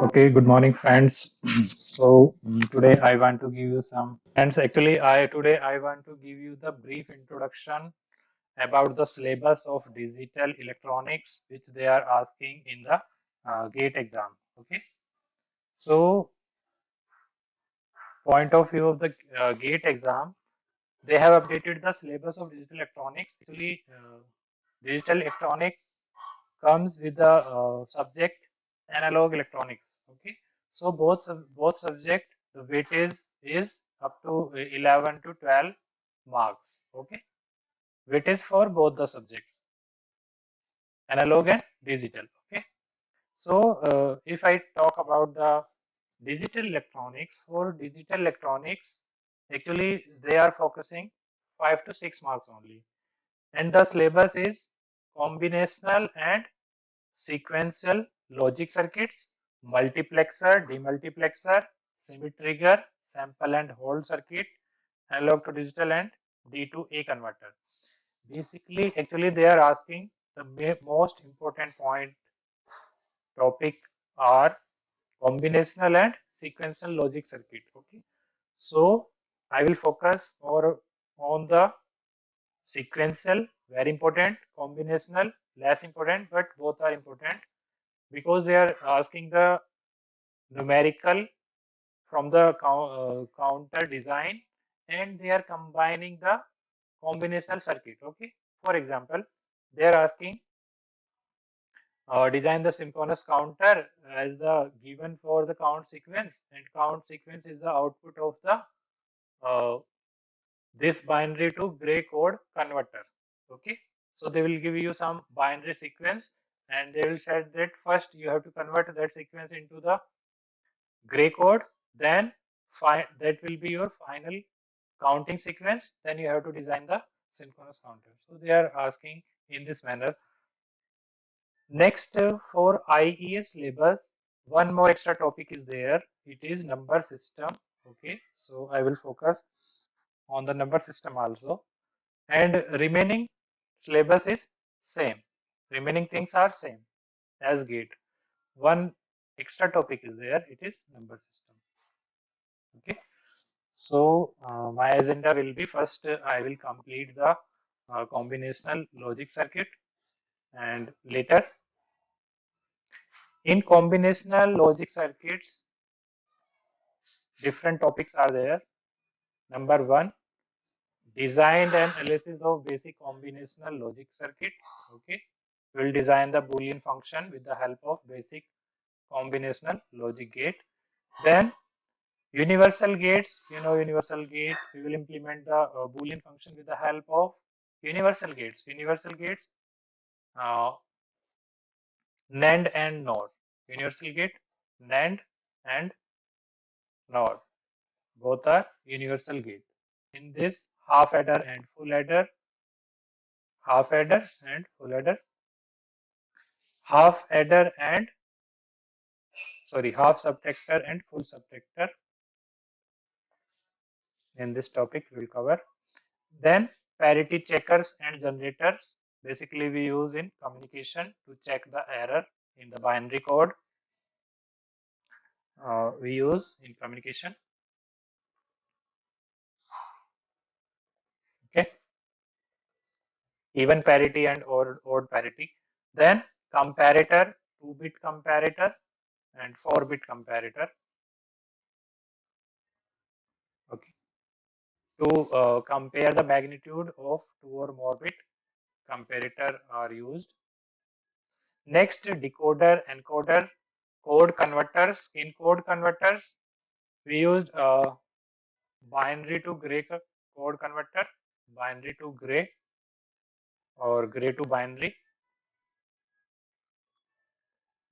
Okay, good morning, friends. Today I want to give you some friends. Actually, I want to give you the brief introduction about the syllabus of digital electronics, which they are asking in the GATE exam. Okay, so point of view of the GATE exam, they have updated the syllabus of digital electronics. Actually, digital electronics comes with the subject analog electronics. Okay, so both subject the weightage is up to 11 to 12 marks. Okay, weightage for both the subjects, analog and digital. Okay, so if I talk about the digital electronics, for digital electronics, actually they are focusing 5 to 6 marks only, and the syllabus is combinational and sequential logic circuits, multiplexer, demultiplexer, semi-trigger, sample and hold circuit, analog to digital, and D to A converter. Basically, actually, they are asking the most important point topic are combinational and sequential logic circuit. Okay, so I will focus more on the sequential, very important, combinational, less important, but both are important because they are asking the numerical from the counter design, and they are combining the combinational circuit. Okay, for example, they are asking design the synchronous counter as the given for the count sequence, and count sequence is the output of the uh, this binary to gray code converter. Okay, so they will give you some binary sequence, and they will say that first you have to convert that sequence into the gray code, then that will be your final counting sequence. Then you have to design the synchronous counter. So they are asking in this manner. Next, for IES syllabus, one more extra topic is there. It is number system. Okay, so I will focus on the number system also, and remaining syllabus is same. Remaining things are same as GATE. One extra topic is there. It is number system. Okay. So my agenda will be first I will complete the combinational logic circuit, and later in combinational logic circuits different topics are there. Number one, design and analysis of basic combinational logic circuit. Okay, we'll design the Boolean function with the help of basic combinational logic gate. Then universal gates, universal gate, we will implement the Boolean function with the help of universal gates. Universal gates, uh, NAND and NOR. Universal gate, NAND and NOR. Both are universal gate. In this, half adder and full adder, half adder and full adder, half adder and half subtractor and full subtractor. In this topic, we will cover. Then parity checkers and generators. Basically, we use in communication to check the error in the binary code. We use in communication. Okay, even parity and odd parity. Then comparator, 2-bit comparator and 4-bit comparator. Okay, to compare the magnitude of 2 or more bit, comparator are used. Next, decoder, encoder, code converters. In code converters, we used binary to gray code converter, binary to gray or gray to binary,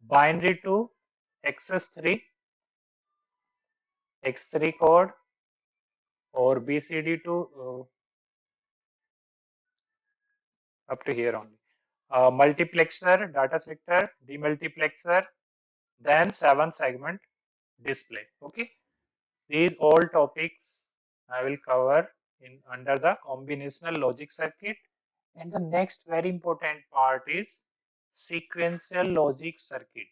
binary to XS3, X3 code, or BCD to up to here only. Multiplexer, data sector, demultiplexer, then 7-segment display. Okay, these all topics I will cover in under the combinational logic circuit. And the next very important part is sequential logic circuit.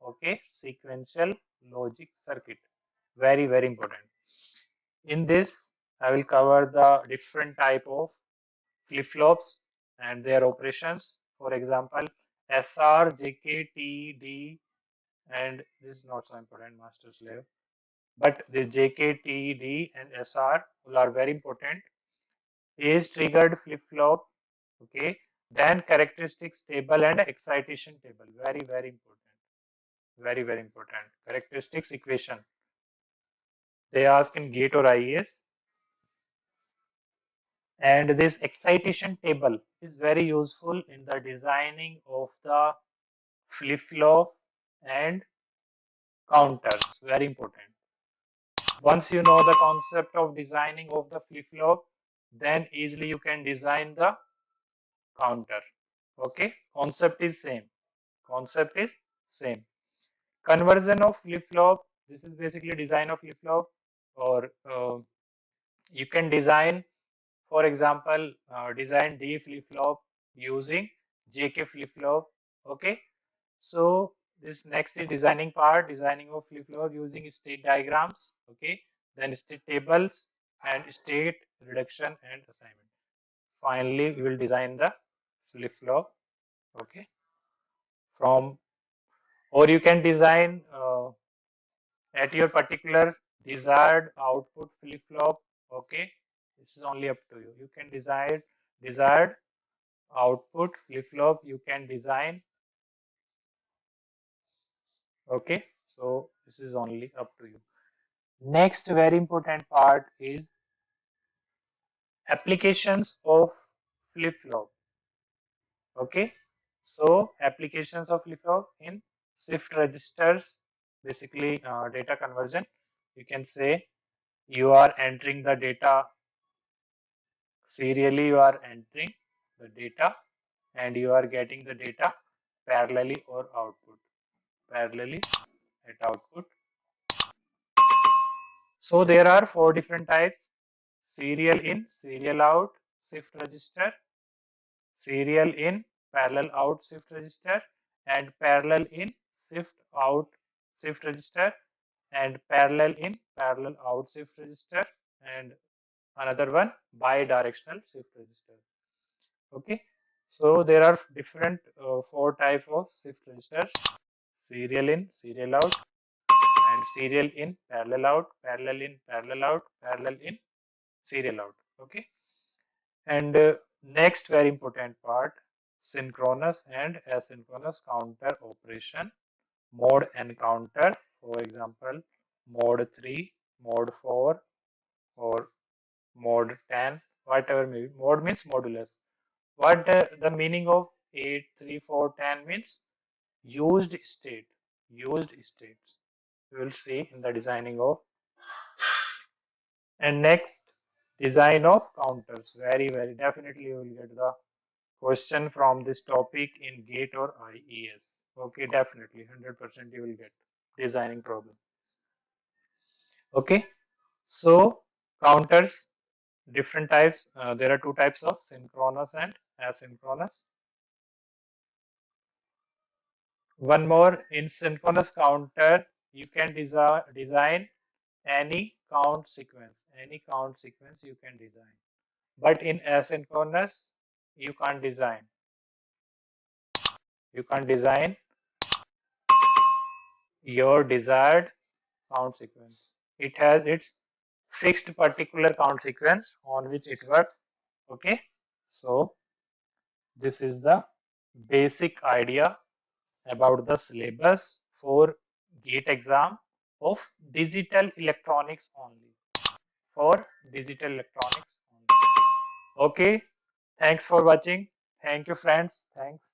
Okay, sequential logic circuit. Very, very important. In this, I will cover the different type of flip-flops and their operations. For example, SR, JK, TD, and this is not so important, master slave. But the JK, TD, and SR all are very important. Age triggered flip-flop, okay. Then characteristics table and excitation table. Very, very important. Very, very important. Characteristics equation. They ask in GATE or IES. And this excitation table is very useful in the designing of the flip-flop and counters. Very important. Once you know the concept of designing of the flip-flop, then easily you can design the counter. Okay, concept is same. Concept is same. Conversion of flip-flop. This is basically design of flip-flop, or you can design, for example, design D flip-flop using JK flip-flop. Okay, so this next is designing part, designing of flip-flop using state diagrams. Okay, then state tables and state reduction and assignment. Finally, we will design the flip-flop. Okay, from, or you can design at your particular desired output flip-flop. Okay, this is only up to you. You can design desired output flip-flop you can design. Okay, so this is only up to you. Next very important part is applications of flip-flop. Okay, so applications of flip-flop in shift registers, basically data conversion. You can say you are entering the data serially, you are entering the data and you are getting the data parallelly or output, parallelly at output. So there are four different types: serial in, serial out, shift register, serial in, parallel out, shift register, and parallel in, shift out, shift register, and parallel in, parallel out, shift register, and another one bi-directional shift register. Okay, so there are different four type of shift registers: serial in, serial out, and serial in, parallel out, parallel in, parallel out, parallel in, serial out. Okay, and next very important part: synchronous and asynchronous counter operation, mode and counter. For example, mode 3, mode 4, or mode 10, whatever may be. Mode means modulus. What the meaning of 8, 3, 4, 10 means? Used state, used states. We will see in the designing of. And next, design of counters. Very, very definitely you will get the question from this topic in GATE or IES. Okay, definitely 100% you will get designing problem. Okay, so counters, different types. There are two types of synchronous and asynchronous. One more, in synchronous counter, you can design any count sequence. Any count sequence you can design. But in asynchronous, you can't design. You can't design your desired count sequence. It has its fixed particular count sequence on which it works. Okay, so this is the basic idea about the syllabus for GATE exam of digital electronics only. For digital electronics only. Okay, thanks for watching. Thank you, friends. Thanks.